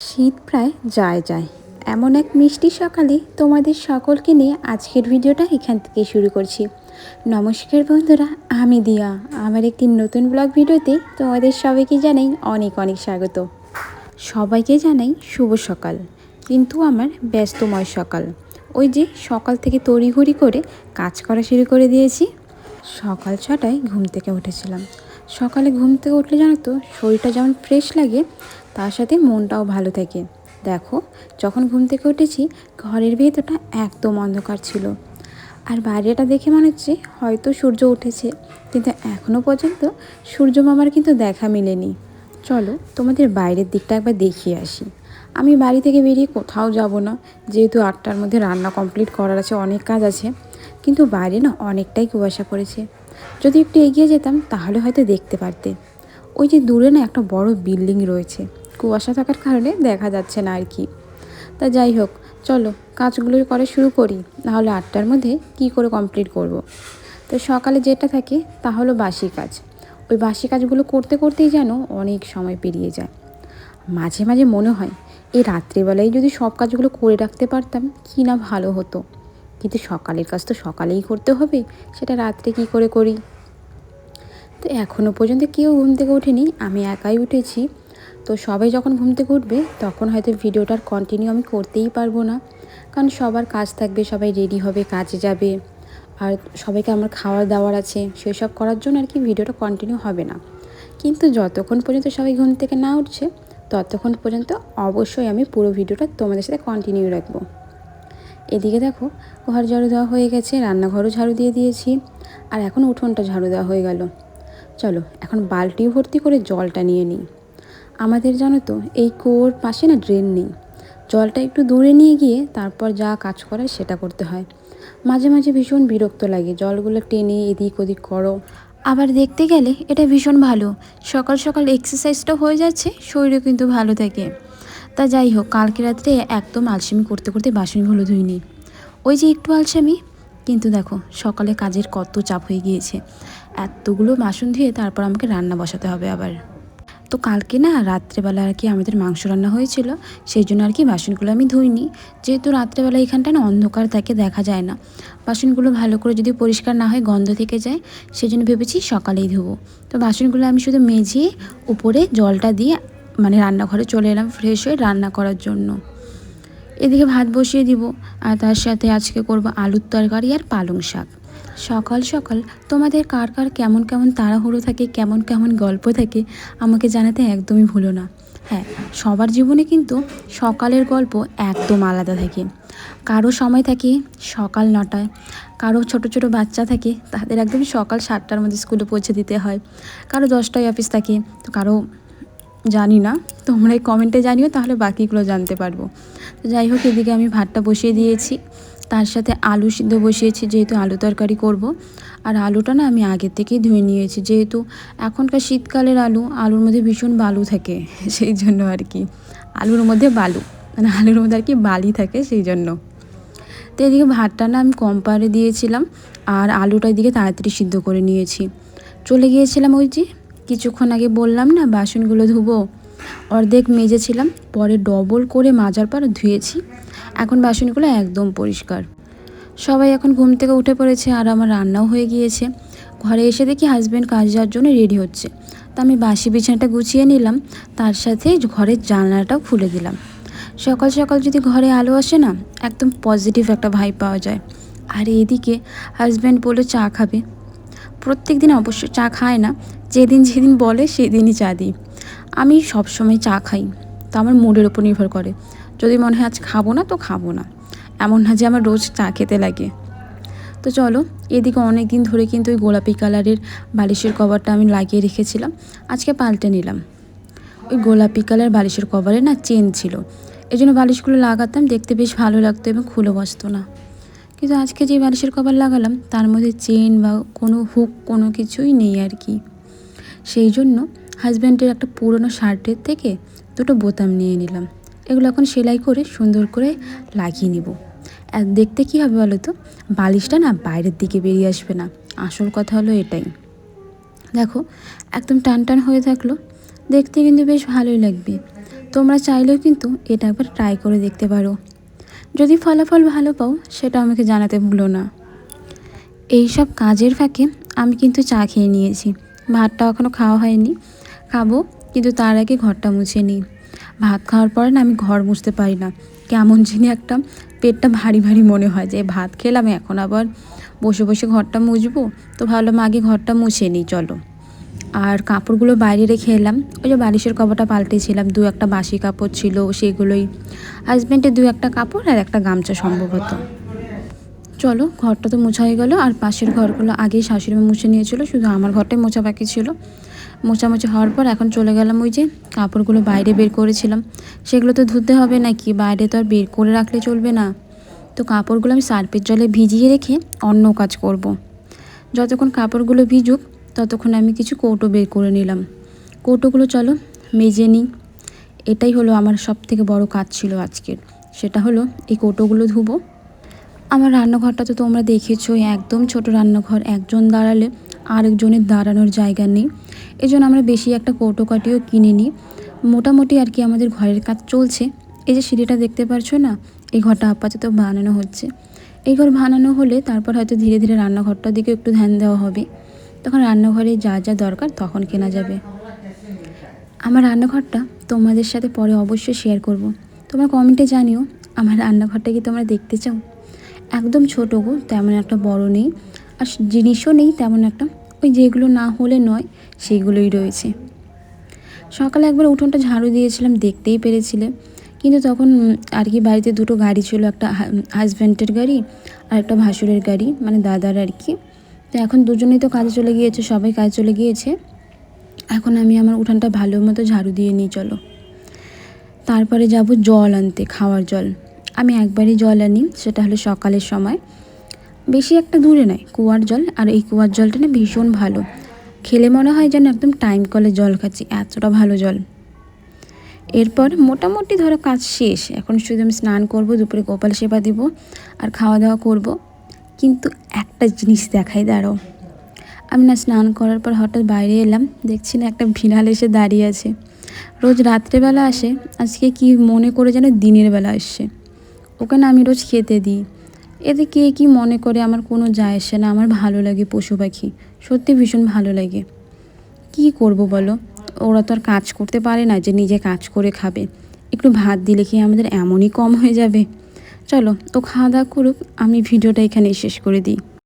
শীত প্রায় যায় যায় এমন এক মিষ্টি সকালে তোমাদের সকলকে নিয়ে আজকের ভিডিওটা এখান থেকে শুরু করছি। নমস্কার বন্ধুরা, আমি দিয়া আমার একটি নতুন ব্লগ ভিডিওতে তোমাদের সবাইকে জানাই অনেক অনেক স্বাগত। সবাইকে জানাই শুভ সকাল, কিন্তু আমার ব্যস্তময় সকাল। ওই যে সকাল থেকে তড়িঘড়ি করে কাজ করা শুরু করে দিয়েছি। সকাল 6টায় ঘুম থেকে উঠেছিলাম। সকালে ঘুম থেকে উঠলে জানো তো শরীরটা যেমন ফ্রেশ লাগে, তার সাথে মনটাও ভালো থাকে। দেখো, যখন ঘুম থেকে উঠেছি ঘরের ভেতরটা একদম অন্ধকার ছিল, আর বাইরেটা দেখে মনে হচ্ছে হয়তো সূর্য উঠেছে, কিন্তু এখনও পর্যন্ত সূর্য মামার কিন্তু দেখা মেলেনি। চলো তোমাদের বাইরের দিকটা একবার দেখিয়ে আসি। আমি বাড়ি থেকে বেরিয়ে কোথাও যাব না, যেহেতু 8টার মধ্যে রান্না কমপ্লিট করার আছে, অনেক কাজ আছে। কিন্তু বাইরে না অনেকটাই কুয়াশা পড়েছে। যদি একটু এগিয়ে যেতাম তাহলে হয়তো দেখতে পারতে। ওই যে দূরে না একটা বড় বিল্ডিং রয়েছে, কুয়াশা থাকার কারণে দেখা যাচ্ছে না আর কি। তা যাই হোক, চলো কাজগুলো করা শুরু করি, নাহলে 8টার মধ্যে কি করে কমপ্লিট করব। তো সকালে যেটা থাকে তা হলো বাসি কাজ। ওই বাসি কাজগুলো করতে করতেই যেন অনেক সময় পেরিয়ে যায়। মাঝে মাঝে মনে হয় এই রাত্রিবেলায় যদি সব কাজগুলো করে রাখতে পারতাম কি না ভালো হতো, কিন্তু সকালের কাজ তো সকালেই করতে হবে, সেটা রাত্রে কি করে করি। তো এখনও পর্যন্ত কেউ ঘুম থেকে ওঠেনি, আমি একাই উঠেছি। তো সবাই যখন ঘুম থেকে উঠবে তখন হয়তো ভিডিওটার কন্টিনিউ আমি করতেই পারবো না, কারণ সবার কাজ থাকবে, সবাই রেডি হবে, কাজে যাবে, আর সবাইকে আমার খাওয়ার দাওয়ার আছে, সেসব করার জন্য আর কি ভিডিওটা কন্টিনিউ হবে না। কিন্তু যতক্ষণ পর্যন্ত সবাই ঘুম থেকে না উঠছে ততক্ষণ পর্যন্ত অবশ্যই আমি পুরো ভিডিওটা তোমাদের সাথে কন্টিনিউ রাখবো। এদিকে দেখো, ঘর ঝাড়ু দেওয়া হয়ে গেছে, রান্নাঘরও ঝাড়ু দিয়ে দিয়েছি, আর এখন উঠোনটা ঝাড়ু দেওয়া হয়ে গেল। চলো এখন বালতি ভর্তি করে জলটা নিয়ে নিই। আমাদের জানো তো এই কুয়োর পাশে না ড্রেন নেই, জলটা একটু দূরে নিয়ে গিয়ে তারপর যা কাজ করার সেটা করতে হয়। মাঝে মাঝে ভীষণ বিরক্ত লাগে, জলগুলো টেনে এদিক ওদিক করো। আবার দেখতে গেলে এটা ভীষণ ভালো, সকাল সকাল এক্সারসাইজটাও হয়ে যাচ্ছে, শরীরও কিন্তু ভালো থাকে। তা যাই হোক, কালকে রাত্রে একদম আলসেমি করতে করতে বাসনগুলো ধুইনি। ওই যে একটু আলসেমি, কিন্তু দেখো সকালে কাজের কত চাপ হয়ে গিয়েছে। এতগুলো বাসন ধুয়ে তারপর আমাকে রান্না বসাতে হবে আবার। তো কালকে না রাত্রেবেলা আর কি আমাদের মাংস রান্না হয়েছিল, সেই জন্য আর কি বাসনগুলো আমি ধুইনি। যেহেতু রাত্রেবেলা এখানটা না অন্ধকার থাকে, দেখা যায় না, বাসনগুলো ভালো করে যদি পরিষ্কার না হয় গন্ধ থেকে যায়, সেই জন্য ভেবেছি সকালেই ধুবো। তো বাসনগুলো আমি শুধু মেজিয়ে উপরে জলটা দিয়ে মানে রান্নাঘরে চলে এলাম ফ্রেশ হয়ে রান্না করার জন্য। এদিকে ভাত বসিয়ে দিব, আর তার সাথে আজকে করব আলুর তরকারি আর পালং শাক। সকাল সকাল তোমাদের কার কার কেমন কেমন তাড়াহুড়ো থাকে, কেমন কেমন গল্প থাকে, আমাকে জানাতে একদমই ভুলো না। হ্যাঁ, সবার জীবনে কিন্তু সকালের গল্প একদম আলাদা থাকে। কারো সময় থাকে সকাল 9টায়, কারো ছোট ছোট বাচ্চা থাকে তাদের একদম সকাল 7টার মধ্যে স্কুলে পৌঁছে দিতে হয়, কারো 10টায় অফিস থাকে, তো কারো জানি না, তোমরা এই কমেন্টে জানিও, তাহলে বাকিগুলো জানতে পারবো। তো যাই হোক, এদিকে আমি ভাতটা বসিয়ে দিয়েছি, তার সাথে আলু সিদ্ধ বসিয়েছি, যেহেতু আলু তরকারি করব। আর আলুটা না আমি আগের থেকেই ধুয়ে নিয়েছি, যেহেতু এখনকার শীতকালের আলুর মধ্যে ভীষণ বালু থাকে, সেই জন্য আর কি আলুর মধ্যে বালু, মানে আলুর মধ্যে আর কি বালি থাকে, সেই জন্য। তো এদিকে ভাতটা না আমি কম পারে দিয়েছিলাম, আর আলুটা এদিকে তাড়াতাড়ি সিদ্ধ করে নিয়েছি। চলে গিয়েছিলাম ওই যে কিছুক্ষণ আগে বললাম না বাসনগুলো ধুবো, অর্ধেক মেজেছিলাম, পরে ডবল করে মাজার পর ধুয়েছি। এখন বাসনগুলো একদম পরিষ্কার। সবাই এখন ঘুম থেকে উঠে পড়েছে, আর আমার রান্নাও হয়ে গিয়েছে। ঘরে এসে দেখি হাজব্যান্ড কাজ যাওয়ার জন্য রেডি হচ্ছে, তা আমি বাসি বিছানাটা গুছিয়ে নিলাম, তার সাথে ঘরের জানলাটাও খুলে দিলাম। সকাল সকাল যদি ঘরে আলো আসে না, একদম পজিটিভ একটা ভাইব পাওয়া যায়। আর এদিকে হাজব্যান্ড বলে চা খাবে। প্রত্যেক দিন অবশ্য চা খায় না, যেদিন যেদিন বলে সেদিনই চা দিই। আমি সবসময় চা খাই, তো আমার মুডের ওপর নির্ভর করে। যদি মনে হয় আজ খাবো না তো খাবো না, এমন না যে আমার রোজ চা খেতে লাগে। তো চলো, এদিকে অনেক দিন ধরে কিন্তু ওই গোলাপি কালারের বালিশের কভারটা আমি লাগিয়ে রেখেছিলাম, আজকে পাল্টে নিলাম। ওই গোলাপি কালার বালিশের কভারে না চেন ছিল, এই জন্য বালিশগুলো লাগাতাম, দেখতে বেশ ভালো লাগতো এবং খুলে বসতো না। কিন্তু আজকে যে বালিশের কভার লাগালাম তার মধ্যে চেন বা কোনো হুক কোনো কিছুই নেই আর কি। সেই জন্য হাজব্যান্ডের একটা পুরনো শার্টের থেকে দুটো বোতাম নিয়ে নিলাম, এগুলো এখন সেলাই করে সুন্দর করে লাগিয়ে নিব। আর দেখতে কী হবে বলো তো, বালিশটা না বাইরের দিকে বেরিয়ে আসবে না, আসল কথা হলো এটাই। দেখো একদম টান টান হয়ে থাকলো, দেখতে কিন্তু বেশ ভালোই লাগবে। তোমরা চাইলেও কিন্তু এটা একবার ট্রাই করে দেখতে পারো। যদি ফলাফল ভালো পাও সেটা আমাকে জানাতে ভুলো না। এই সব কাজের ফাঁকে আমি কিন্তু চা খেয়ে নিয়েছি। ভাতটা এখনও খাওয়া হয়নি, খাবো, কিন্তু তার আগে ঘরটা মুছে নিই। ভাত খাওয়ার পরে না আমি ঘর মুছতে পারি না, কেমন জানি একটা পেটটা ভারী ভারী মনে হয় যে ভাত খেলাম এখন আবার বসে বসে ঘরটা মুছবো। তো ভাবলাম আগে ঘরটা মুছে নিই চলো। আর কাপড়গুলো বাইরে রেখে এলাম, ওই যে বালিশের কভারটা পাল্টেছিলাম, দু একটা বাসি কাপড় ছিল সেগুলোই, হাজব্যান্ডের দু একটা কাপড় আর একটা গামছা সম্ভবত। চলো ঘরটা তো মোছা হয়ে গেলো, আর পাশের ঘরগুলো আগেই শাশুড়িমা মুছে নিয়েছিল, শুধু আমার ঘরটাই মোছা বাকি ছিল। মোছামুছি হওয়ার পর এখন চলে গেলাম ওই যে কাপড়গুলো বাইরে বের করেছিলাম, সেগুলো তো ধুতে হবে নাকি, বাইরে তো আর বের করে রাখলে চলবে না। তো কাপড়গুলো আমি সার্ফের জলে ভিজিয়ে রেখে অন্য কাজ করব। যতক্ষণ কাপড়গুলো ভিজুক ততক্ষণ আমি কিছু কৌটো বের করে নিলাম। কৌটোগুলো চলো মেজে নিই। এটাই হলো আমার সবথেকে বড় কাজ ছিল আজকের, সেটা হলো এই কৌটোগুলো ধুবো। আমার রান্নাঘরটা তো তোমরা দেখেছো, একদম ছোট রান্নাঘর, একজন দাঁড়ালে আরেকজনের দাঁড়ানোর জায়গা নেই। এই জন্য আমরা বেশি একটা কৌটোকাঠিও কিনে নিই, মোটামুটি আর কি আমাদের ঘরের কাজ চলছে। এই যে সিঁড়িটা দেখতে পারছো না, এই ঘরটা আপাতত বানানো হচ্ছে। এই ঘর বানানো হলে তারপর হয়তো ধীরে ধীরে রান্নাঘরটার দিকে একটু ধ্যান দেওয়া হবে, তখন রান্নাঘরে যা যা দরকার তখন কেনা যাবে। আমার রান্নাঘরটা তোমাদের সাথে পরে অবশ্যই শেয়ার করব। তোমরা কমেন্টে জানিও আমার রান্নাঘরটা কি তোমরা দেখতে চাও। একদম ছোটো গো, তেমন একটা বড় নেই, আর জিনিসও নেই তেমন একটা, ওই যেগুলো না হলে নয় সেইগুলোই রয়েছে। সকালে একবার উঠোনটা ঝাড়ু দিয়েছিলাম, দেখতেই পেরেছিলে, কিন্তু তখন আর কি বাড়িতে দুটো গাড়ি ছিল, একটা হাজব্যান্ডের গাড়ি আর একটা ভাসুরের গাড়ি, মানে দাদার আর কি। তো এখন দুজনেই তো কাজে চলে গিয়েছে, সবাই কাজে চলে গিয়েছে। এখন আমি আমার উঠানটা ভালো মতো ঝাড়ু দিয়ে নিই চলো। তারপরে যাব জল আনতে, খাওয়ার জল। আমি একবারই জল আনি, সেটা হলো সকালের সময়, বেশি একটা দূরে নয়, কুয়ার জল। আর এই কুয়ার জলটা না ভীষণ ভালো, খেলে মনে হয় যেন একদম টাইম কলে জল খাচ্ছি, এতটা ভালো জল। এরপর মোটামুটি ধরো কাজ শেষ, এখন শুধু আমি স্নান করব, দুপুরে কপাল সেবা দিব আর খাওয়া দাওয়া করব। কিন্তু একটা জিনিস দেখাই, দাঁড়াও। আমি না স্নান করার পর হঠাৎ বাইরে এলাম, দেখছি না একটা বিড়াল এসে দাঁড়িয়ে আছে। রোজ রাত্রেবেলা আসে, আজকে কি মনে করে যেন দিনের বেলা আসছে। ওকে না আমি রোজ খেতে দিই, এতে কে কী মনে করে আমার কোনো যায় আসে না। আমার ভালো লাগে পশু পাখি, সত্যি ভীষণ ভালো লাগে। কি করব বলো, ওরা তো আর কাজ করতে পারে না যে নিজে কাজ করে খাবে। একটু ভাত দিলে কি আমাদের এমনই কম হয়ে যাবে। চলো ও খাওয়া দাওয়া করুক, আমি ভিডিওটা এখানেই শেষ করে দিই।